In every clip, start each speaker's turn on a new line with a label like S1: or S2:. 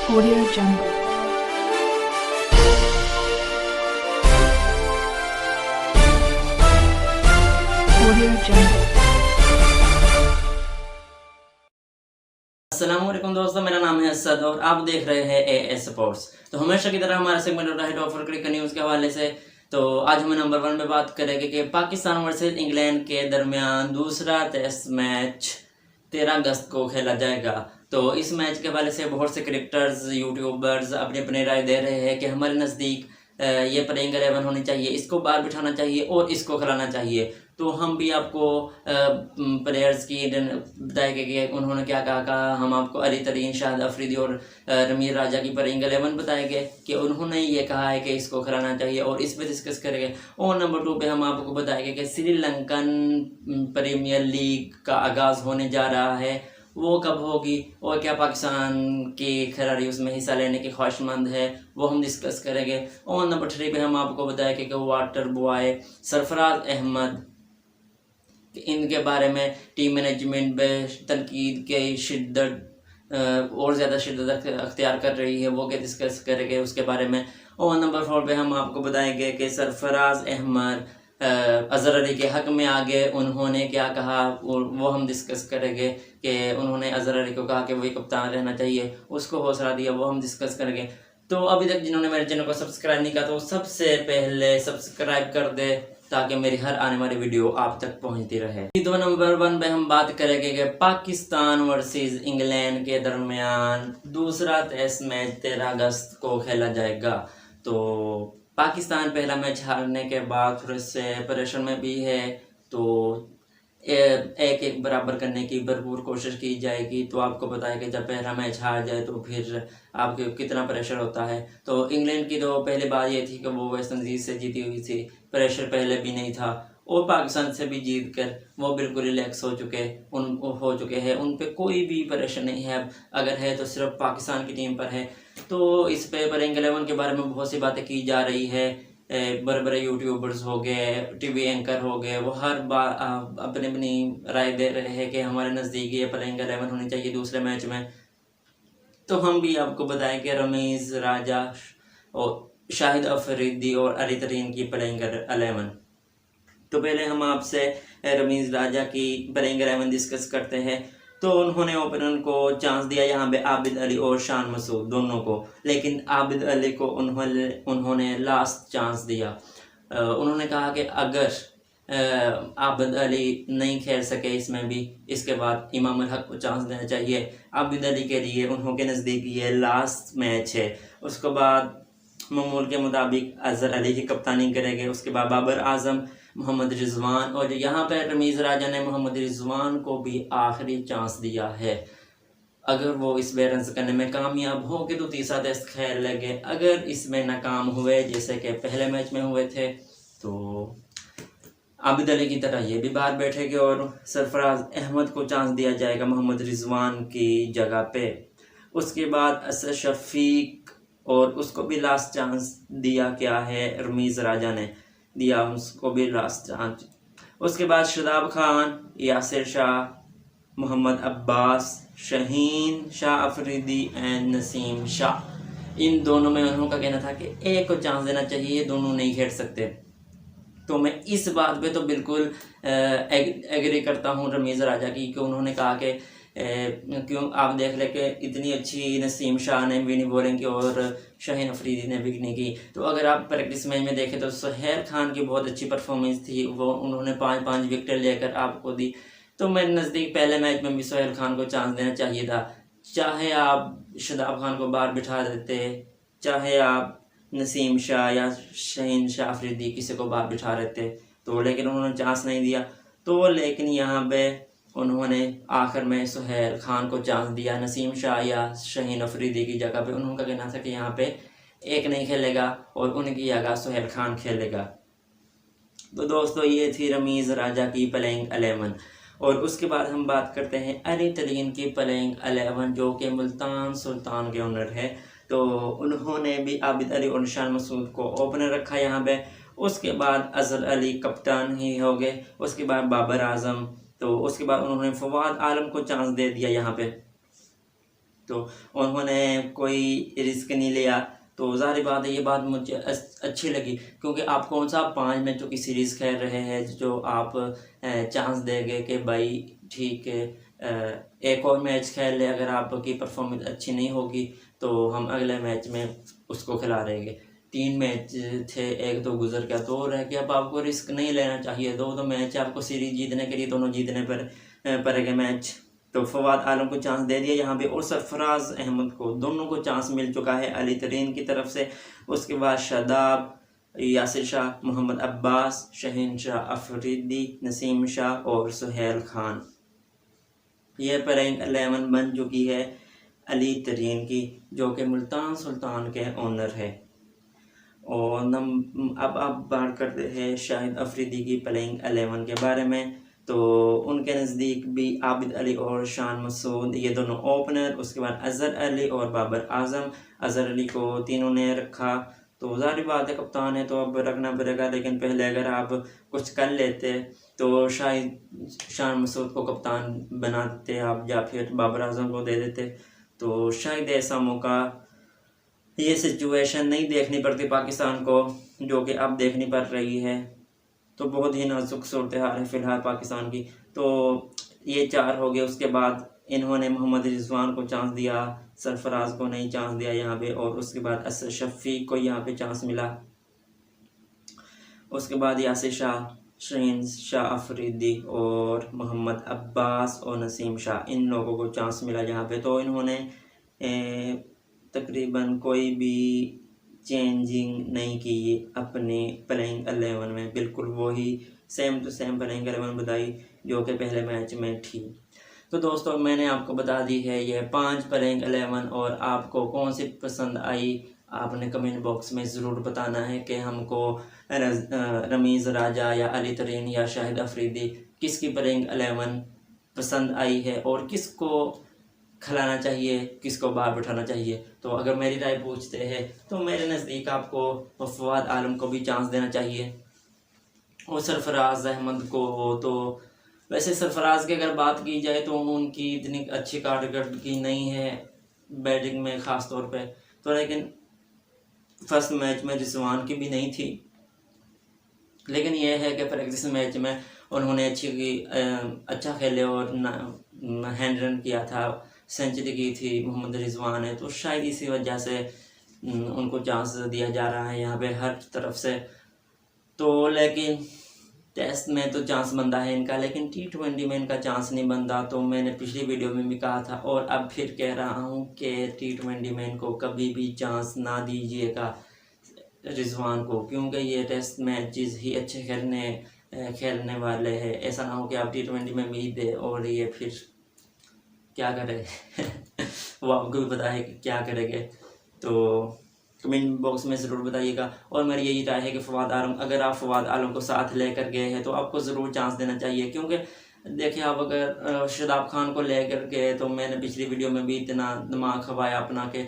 S1: Audio Jungle. Audio Jungle.
S2: अस्सलामुअलैकुम दोस्तों, मेरा नाम है असद और आप देख रहे हैं एएस स्पोर्ट्स। तो हमेशा की तरह हमारा सेगमेंट हो रहा है टॉप 4 क्रिकेट न्यूज़ के हवाले से। तो आज हम नंबर 1 में बात करेंगे कि पाकिस्तान वर्सेस इंग्लैंड के दरमियान दूसरा टेस्ट मैच 13 अगस्त को खेला जाएगा। तो इस मैच के हवाले से बहुत से क्रिकेटर्स यूट्यूबर्स अपनी अपनी राय दे रहे हैं कि हमारे नज़दीक ये प्लेइंग 11 होनी चाहिए, इसको बाहर बिठाना चाहिए और इसको खिलाना चाहिए। तो हम भी आपको प्लेयर्स की बताएंगे कि उन्होंने क्या कहा। हम आपको अली तरीन, शाहिद अफरीदी और रमीज राजा की प्लेइंग 11 बताएंगे कि उन्होंने ये कहा है कि इसको खिलाना चाहिए और इस पर डिस्कस करेंगे। और नंबर 2 पे हम आपको बताएंगे कि श्रीलंकन प्रीमियर लीग का आगाज़ होने जा रहा है, वो कब होगी और क्या पाकिस्तान के खिलाड़ी उसमें हिस्सा लेने के ख्वाहिशमंद है, वो हम डिस्कस करेंगे। और नंबर 3 पे हम आपको बताएंगे कि वाटर बॉय सरफराज अहमद, इनके बारे में टीम मैनेजमेंट में तनकीद के शिद्दत और ज़्यादा शिद्दत अख्तियार कर रही है, वो क्या डिस्कस करेंगे उसके बारे में। और नंबर 4 पे हम आपको बताएंगे कि सरफराज अहमद अजहर अली के हक़ में आगे उन्होंने क्या कहा, वो हम डिस्कस करेंगे कि उन्होंने अजहर अली को कहा कि वही कप्तान रहना चाहिए, उसको हौसला दिया, वो हम डिस्कस करेंगे। तो अभी तक जिन्होंने मेरे चैनल को सब्सक्राइब नहीं किया तो सबसे पहले सब्सक्राइब कर दे ताकि मेरी हर आने वाली वीडियो आप तक पहुंचती रहे। 2 नंबर 1 पे हम बात करेंगे कि पाकिस्तान वर्सेस इंग्लैंड के दरमियान दूसरा टेस्ट मैच 13 अगस्त को खेला जाएगा। तो पाकिस्तान पहला मैच हारने के बाद थोड़े से प्रेशर में भी है, तो एक एक बराबर करने की भरपूर कोशिश की जाएगी। तो आपको पता है कि जब पहला मैच हार जाए तो फिर आपके कितना प्रेशर होता है। तो इंग्लैंड की तो पहली बात ये थी कि वो वेस्ट इंडीज़ से जीती हुई थी, प्रेशर पहले भी नहीं था, और पाकिस्तान से भी जीत कर वो बिल्कुल रिलैक्स हो चुके हैं, उन पे कोई भी प्रेशर नहीं है। अगर है तो सिर्फ पाकिस्तान की टीम पर है। तो इस पे प्लेइंग 11 के बारे में बहुत सी बातें की जा रही है। बड़े बड़े यूट्यूबर्स हो गए, टीवी एंकर हो गए, वो हर बार अपनी अपनी राय दे रहे हैं कि हमारे नज़दीक ये प्लेइंग 11 होनी चाहिए दूसरे मैच में। तो हम भी आपको बताएं कि रमीज राजा और शाहिद अफरीदी और अली तरीन की प्लेइंग 11। तो पहले हम आपसे रमीज राजा की प्लेइंग 11 डिस्कस करते हैं। तो उन्होंने ओपनर को चांस दिया यहाँ पे आबिद अली और शान मसूद दोनों को, लेकिन आबिद अली को उन्होंने लास्ट चांस दिया। उन्होंने कहा कि अगर आबिद अली नहीं खेल सके इसमें भी, इसके बाद इमाम अल हक को चांस देना चाहिए। आबिद अली के लिए उनके नज़दीक ये लास्ट मैच है। उसके बाद मामूल के मुताबिक अजहर अली की कप्तानी करेंगे, उसके बाद बाबर आजम, मोहम्मद रिजवान, और यहाँ पर रमीज राजा ने मोहम्मद रिजवान को भी आखिरी चांस दिया है। अगर वो इस बैलेंस रन्स करने में कामयाब हो के तो तीसरा टेस्ट खेल लेंगे। अगर इसमें नाकाम हुए जैसे कि पहले मैच में हुए थे तो आबिद अली की तरह ये भी बाहर बैठेंगे और सरफराज अहमद को चांस दिया जाएगा मोहम्मद रिजवान की जगह पे। उसके बाद असद शफीक, और उसको भी लास्ट चांस दिया क्या है, रमीज राजा ने दिया उसको भी लास्ट चांस। उसके बाद शादाब खान, यासिर शाह, मोहम्मद अब्बास, शहीन शाह अफरीदी एंड नसीम शाह, इन दोनों में उन्होंने कहना था कि एक को चांस देना चाहिए, दोनों नहीं खेल सकते। तो मैं इस बात पे तो बिल्कुल एग्री करता हूँ रमीज राजा की, कि उन्होंने कहा कि क्यों आप देख ले कि इतनी अच्छी नसीम शाह ने भी नहीं बॉलिंग की और शाहीन अफरीदी ने भी नहीं की। तो अगर आप प्रैक्टिस मैच में देखें तो सुहेल खान की बहुत अच्छी परफॉर्मेंस थी, वो उन्होंने 5-5 विकेट लेकर आपको दी। तो मेरे नज़दीक पहले मैच में भी सुहेल खान को चांस देना चाहिए था, चाहे आप शादाब खान को बाहर बिठा देते, चाहे आप नसीम शाह या शहीन शाह अफरीदी किसी को बाहर बिठा देते, तो लेकिन उन्होंने चांस नहीं दिया। तो लेकिन यहाँ पे उन्होंने आखिर में सुहेल खान को चांस दिया नसीम शाह या शहीन अफरीदी की जगह पे। उनका कहना था कि यहाँ पे एक नहीं खेलेगा और उनकी जगह सुहेल खान खेलेगा। तो दोस्तों ये थी रमीज राजा की प्लेइंग 11। और उसके बाद हम बात करते हैं अली तरीन की प्लेइंग 11 जो कि मुल्तान सुल्तान के ओनर है। तो उन्होंने भी आबिद अली और शान मसूद को ओपनर रखा यहाँ पे। उसके बाद अजहर अली कप्तान ही हो गए, उसके बाद बाबर आजम, तो उसके बाद उन्होंने फवाद आलम को चांस दे दिया यहाँ पे। तो उन्होंने कोई रिस्क नहीं लिया। तो ज़ाहिर बात है ये बात मुझे अच्छी लगी, क्योंकि आप कौन सा 5 मैचों की सीरीज़ खेल रहे हैं जो आप चांस देंगे कि भाई ठीक है एक और मैच खेल ले, अगर आपकी परफॉर्मेंस अच्छी नहीं होगी तो हम अगले मैच में उसको खिला देंगे। 3 मैच थे, एक तो गुजर गया, 2 रह गया। अब आपको रिस्क नहीं लेना चाहिए। 2 मैच आपको सीरीज जीतने के लिए दोनों जीतने पर पड़ेंगे मैच। तो फवाद आलम को चांस दे दिया यहाँ पे, और सरफराज अहमद को, दोनों को चांस मिल चुका है अली तरीन की तरफ से। उसके बाद शादाब, यासिर शाह, मोहम्मद अब्बास, शहीन शाह अफरीदी, नसीम शाह और सुहेल खान। ये प्लेइंग 11 बन चुकी है अली तरीन की, जो कि मुल्तान सुल्तान के ओनर है। और अब आप बात करते हैं शाहिद अफरीदी की प्लेइंग 11 के बारे में। तो उनके नज़दीक भी आबिद अली और शान मसूद, ये दोनों ओपनर। उसके बाद अज़हर अली और बाबर आज़म। अज़हर अली को तीनों ने रखा, तो ज़ाहिर बात है कप्तान है तो अब रखना पड़ेगा, लेकिन पहले अगर आप कुछ कर लेते तो शायद शान मसूद को कप्तान बना देते आप, या फिर बाबर आज़म को दे देते, तो शायद ऐसा मौका, ये सिचुएशन नहीं देखनी पड़ती पाकिस्तान को, जो कि अब देखनी पड़ रही है। तो बहुत ही नाजुक सूरत हाल है फ़िलहाल पाकिस्तान की। तो ये 4 हो गए। उसके बाद इन्होंने मोहम्मद रिजवान को चांस दिया, सरफराज को नहीं चांस दिया यहाँ पे, और उसके बाद असर शफीक को यहाँ पे चांस मिला। उसके बाद यासिर शाह, शहीन शाह अफरीदी और मोहम्मद अब्बास और नसीम शाह, इन लोगों को चांस मिला यहाँ पे। तो इन्होंने तकरीबन कोई भी चेंजिंग नहीं की अपने प्लेइंग 11 में, बिल्कुल वही सेम टू सेम प्लेइंग 11 बताई जो कि पहले मैच में थी। तो दोस्तों मैंने आपको बता दी है ये 5 प्लेइंग 11, और आपको कौन सी पसंद आई आपने कमेंट बॉक्स में ज़रूर बताना है कि हमको रमीज़ राजा या अली तरीन या शाहिद अफरीदी किसकी प्लेइंग 11 पसंद आई है, और किसको खिलाना चाहिए, किसको बाहर बैठाना चाहिए। तो अगर मेरी राय पूछते हैं तो मेरे नज़दीक आपको फवाद आलम को भी चांस देना चाहिए, और सरफराज अहमद को। तो वैसे सरफराज की अगर बात की जाए तो उनकी इतनी अच्छी कारकर्दगी नहीं है बैटिंग में ख़ास तौर पे, तो लेकिन फर्स्ट मैच में रिजवान की भी नहीं थी, लेकिन यह है कि प्रैक्टिस मैच में उन्होंने अच्छा खेले और हैंड रन किया था, सेंचुरी की थी मोहम्मद रिजवान है, तो शायद इसी वजह से उनको चांस दिया जा रहा है यहाँ पे हर तरफ से। तो लेकिन टेस्ट में तो चांस बनता है इनका, लेकिन T20 में इनका चांस नहीं बनता। तो मैंने पिछली वीडियो में भी कहा था और अब फिर कह रहा हूँ कि T20 में इनको कभी भी चांस ना दीजिएगा रिजवान को, क्योंकि ये टेस्ट मैचेस ही अच्छे खेलने वाले हैं। ऐसा ना हो कि आप T20 में भी दे और ये फिर क्या करें वो आपको भी पता है कि क्या करेंगे। तो कमेंट बॉक्स में ज़रूर बताइएगा। और मेरी यही राय है कि फवाद आलम, अगर आप फवाद आलम को साथ लेकर गए हैं तो आपको ज़रूर चांस देना चाहिए, क्योंकि देखिए आप अगर शादाब खान को लेकर गए तो मैंने पिछली वीडियो में भी इतना दिमाग खवाया अपना कि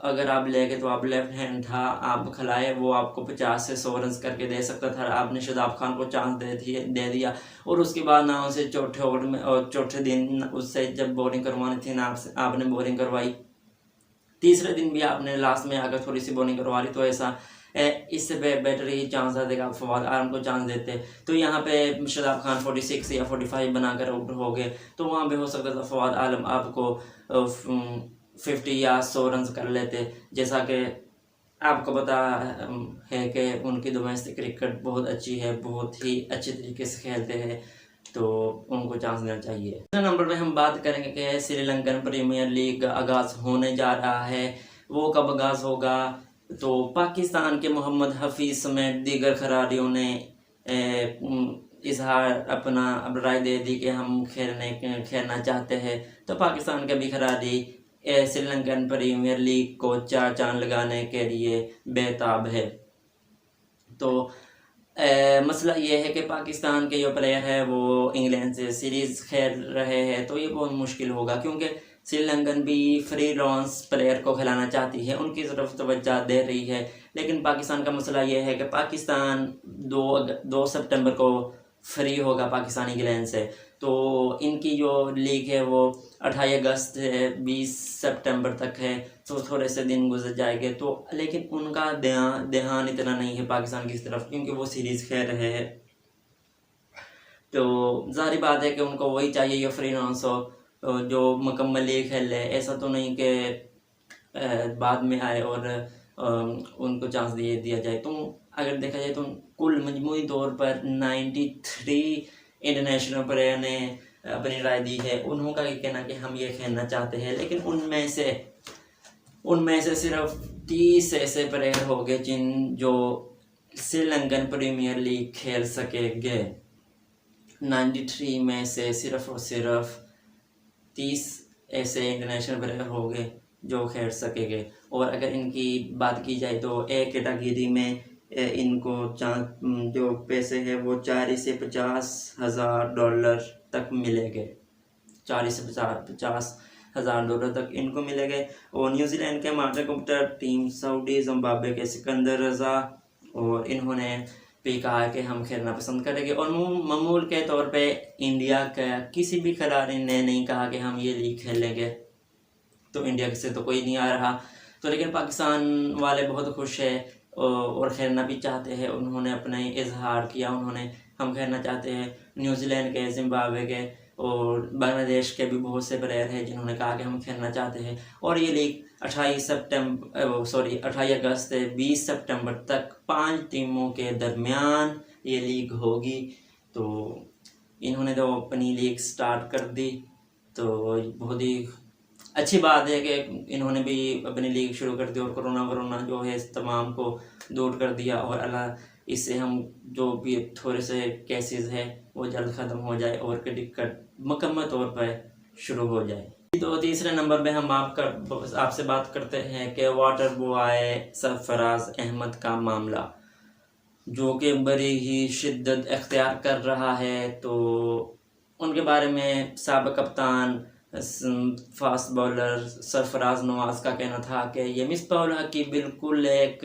S2: अगर आप ले गए तो आप लेफ्ट हैंड था, आप खिलाए, वो आपको 50 से 100 रन करके दे सकता था। आपने शादाब खान को चांस दे दिया, और उसके बाद ना उसे चौथे ओवर में और चौथे दिन उससे जब बॉलिंग करवानी थी ना आपने बॉलिंग करवाई, तीसरे दिन भी आपने लास्ट में आकर थोड़ी सी बॉलिंग करवा ली। तो ऐसा इससे बेटर ही चांस देगा फवाद आलम को चांस देते। तो यहाँ पे शादाब खान 46 या 45 बनाकर आउट हो गए, तो वहाँ पे हो सकता था फवाद आलम आपको 50 या 100 रन कर लेते। जैसा कि आपको पता है कि उनकी डोमेस्टिक क्रिकेट बहुत अच्छी है, बहुत ही अच्छे तरीके से खेलते हैं, तो उनको चांस देना चाहिए। दूसरे नंबर पे हम बात करेंगे कि श्रीलंकन प्रीमियर लीग आगाज़ होने जा रहा है। वो कब आगाज़ होगा? तो पाकिस्तान के मोहम्मद हफीज़ समेत दीगर खिलाड़ियों ने इजहार अपना अब राय दे दी कि हम खेलना चाहते हैं। तो पाकिस्तान के भी खिलाड़ी श्रीलंकन प्रीमियर लीग को 4 चांद लगाने के लिए बेताब है। तो मसला ये है कि पाकिस्तान के जो प्लेयर है वो इंग्लैंड से सीरीज़ खेल रहे हैं, तो ये बहुत मुश्किल होगा, क्योंकि श्रीलंकन भी फ्री लॉन्स प्लेयर को खिलाना चाहती है, उनकी तरफ तवज्जो दे रही है। लेकिन पाकिस्तान का मसला ये है कि पाकिस्तान 2 सितंबर को फ्री होगा पाकिस्तान इंग्लैंड से। तो इनकी जो लीग है वो 28 अगस्त से 20 सितंबर तक है, तो थोड़े से दिन गुजर जाएंगे। तो लेकिन उनका ध्यान इतना नहीं है पाकिस्तान की तरफ, क्योंकि वो सीरीज़ खेल रहे हैं। तो जाहिर बात है कि उनको वही चाहिए ये फ्री लॉन्स हो जो मुकम्मल लीग खेल ले। ऐसा तो नहीं कि बाद में आए और उनको चांस दिया जाए। तो अगर देखा जाए तो कुल मजमूई तौर पर 93 इंटरनेशनल प्लेयर ने अपनी राय दी है। उन्होंने ये कहना कि हम ये खेलना चाहते हैं, लेकिन उनमें से सिर्फ 30 ऐसे प्लेयर हो गए जो श्रीलंकन प्रीमियर लीग खेल सकेंगे। 93 में से सिर्फ और सिर्फ 30 ऐसे इंटरनेशनल प्लेयर हो गए जो खेल सकेंगे। और अगर इनकी बात की जाए तो एक कैटेगरी में इनको जो पैसे हैं वो 40 से 50 हज़ार डॉलर तक मिलेंगे। 40 से 50 हज़ार डॉलर तक इनको मिलेंगे। और न्यूजीलैंड के Martin Gupta team, Saudi Zimbabwe के सिकंदर रज़ा, और इन्होंने भी कहा कि हम खेलना पसंद करेंगे। और मामूल के तौर पे इंडिया का किसी भी खिलाड़ी ने नहीं कहा कि हम ये लीग खेलेंगे, तो इंडिया से तो कोई नहीं आ रहा। तो लेकिन पाकिस्तान वाले बहुत खुश है और खेलना भी चाहते हैं। उन्होंने अपने इजहार किया, उन्होंने हम खेलना चाहते हैं। न्यूजीलैंड के, जिम्बाब्वे के और बांग्लादेश के भी बहुत से प्लेयर हैं जिन्होंने कहा कि हम खेलना चाहते हैं। और ये लीग 28 अगस्त से 20 सितंबर तक 5 टीमों के दरमियान ये लीग होगी। तो इन्होंने तो अपनी लीग स्टार्ट कर दी, तो बहुत ही अच्छी बात है कि इन्होंने भी अपनी लीग शुरू कर दी। और कोरोना जो है इस तमाम को दूर कर दिया, और अल्लाह इससे हम जो भी थोड़े से केसेस है वो जल्द ख़त्म हो जाए और क्रिकेट मुकम्मल तौर पर शुरू हो जाए। तो तीसरे नंबर पे हम आपसे बात करते हैं कि वाटर बॉय सरफराज अहमद का मामला, जो कि बड़ी ही शिद्दत इख्तियार कर रहा है। तो उनके बारे में साबिक़ कप्तान फास्ट बॉलर सरफराज नवाज का कहना था कि ये मिसबाह उल हक की बिल्कुल एक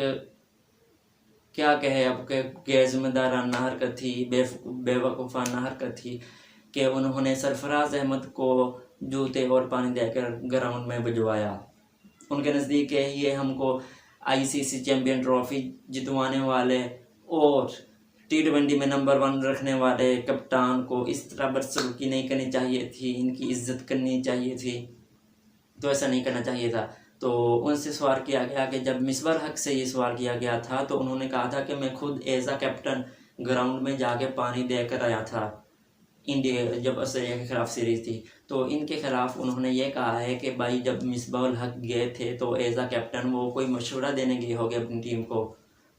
S2: क्या कहे अब के गैर-ज़िम्मेदाराना हरकत थी, बेवकूफ़ाना हरकत थी कि उन्होंने सरफराज अहमद को जूते और पानी देकर ग्राउंड में भिजवाया। उनके नज़दीक ये हमको आईसीसी चैम्पियन ट्रॉफी जितवाने वाले और T20 में नंबर 1 रखने वाले कप्तान को इस तरह बदसलूकी नहीं करनी चाहिए थी, इनकी इज्जत करनी चाहिए थी, तो ऐसा नहीं करना चाहिए था। तो उनसे सवाल किया गया कि जब मिसबाह उल हक से ये सवाल किया गया था तो उन्होंने कहा था कि मैं खुद एज आ कैप्टन ग्राउंड में जाके पानी देकर आया था, इंडिया जब ऑस्ट्रेलिया के ख़िलाफ़ सीरीज़ थी। तो इनके ख़िलाफ़ उन्होंने ये कहा है कि भाई जब मिसबाह उल हक गए थे तो एज आ कैप्टन वो कोई मशवरा देने गए होगे अपनी टीम को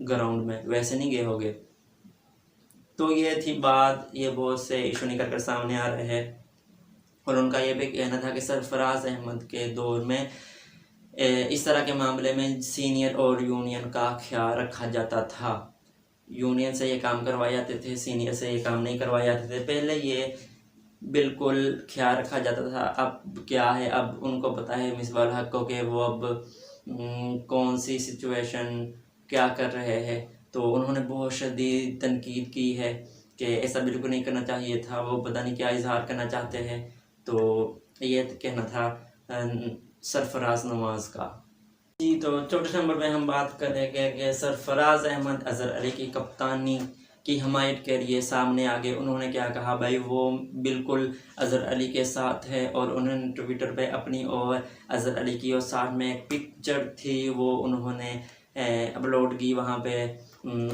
S2: ग्राउंड में, वैसे नहीं गए होगे। तो ये थी बात, ये बहुत से इशू निकल कर सामने आ रहे हैं। और उनका ये भी कहना था कि सरफराज अहमद के दौर में इस तरह के मामले में सीनियर और यूनियन का ख्याल रखा जाता था। यूनियन से ये काम करवाए जाते थे, सीनियर से ये काम नहीं करवाए जाते थे। पहले ये बिल्कुल ख्याल रखा जाता था। अब क्या है, अब उनको पता है मिसबाह उल हक को कि वो अब कौन सी सिचुएशन क्या कर रहे हैं। तो उन्होंने बहुत शदीद तनकीद की है कि ऐसा बिल्कुल नहीं करना चाहिए था, वो पता नहीं क्या इजहार करना चाहते हैं। तो ये कहना था सरफराज नवाज का। जी, तो चौथे नंबर पे हम बात करेंगे कि सरफराज अहमद अज़हर अली की कप्तानी की हमायत के लिए सामने आ गए। उन्होंने क्या कहा, भाई वो बिल्कुल अज़हर अली के साथ है। और उन्होंने ट्विटर पे अपनी और अज़हर अली की और साथ में एक पिक्चर थी वो उन्होंने अपलोड की वहाँ पे।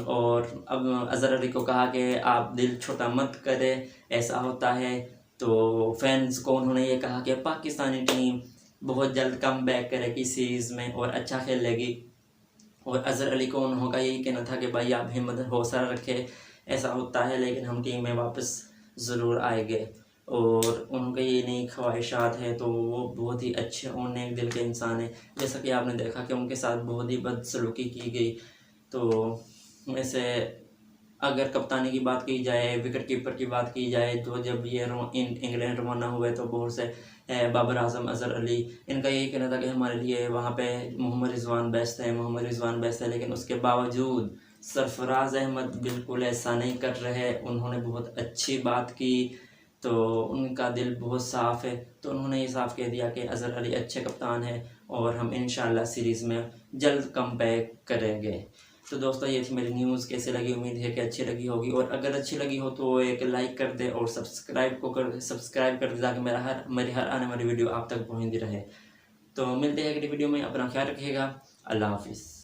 S2: और अब अज़हर अली को कहा कि आप दिल छोटा मत करें, ऐसा होता है। तो फैंस को उन्होंने ये कहा कि पाकिस्तानी टीम बहुत जल्द कम बैक करेगी सीरीज़ में और अच्छा खेलेगी। और अज़हर अली को उन्होंने यही कहना था कि भाई आप हिम्मत हौसला रखें, ऐसा होता है लेकिन हम टीम में वापस ज़रूर आएंगे। और उनके ये नई ख्वाहिशात है, तो वो बहुत ही अच्छे और नेक दिल के इंसान है। जैसा कि आपने देखा कि उनके साथ बहुत ही बदसलूकी की गई। तो वैसे अगर कप्तानी की बात की जाए, विकेट कीपर की बात की जाए, तो जब ये इंग्लैंड रवाना हुए तो बहुत से बाबर आजम, अज़हर अली, इनका यही कहना था कि हमारे लिए वहाँ पे मोहम्मद रिजवान बेस्ट है। लेकिन उसके बावजूद सरफराज अहमद बिल्कुल ऐसा नहीं कर रहे। उन्होंने बहुत अच्छी बात की तो उनका दिल बहुत साफ़ है, तो उन्होंने ये साफ़ कह दिया कि अज़हर अली अच्छे कप्तान हैं और हम इंशाल्लाह सीरीज़ में जल्द कमबैक करेंगे। तो दोस्तों ये थी मेरी न्यूज़, कैसे लगी, उम्मीद है कि अच्छी लगी होगी, और अगर अच्छी लगी हो तो एक लाइक कर दे और सब्सक्राइब कर दे ताकि मेरी हर आने वाली वीडियो आप तक पहुँचती रहे। तो मिलते हैं अगली वीडियो में, अपना ख्याल रखिएगा। अल्लाह हाफिज़।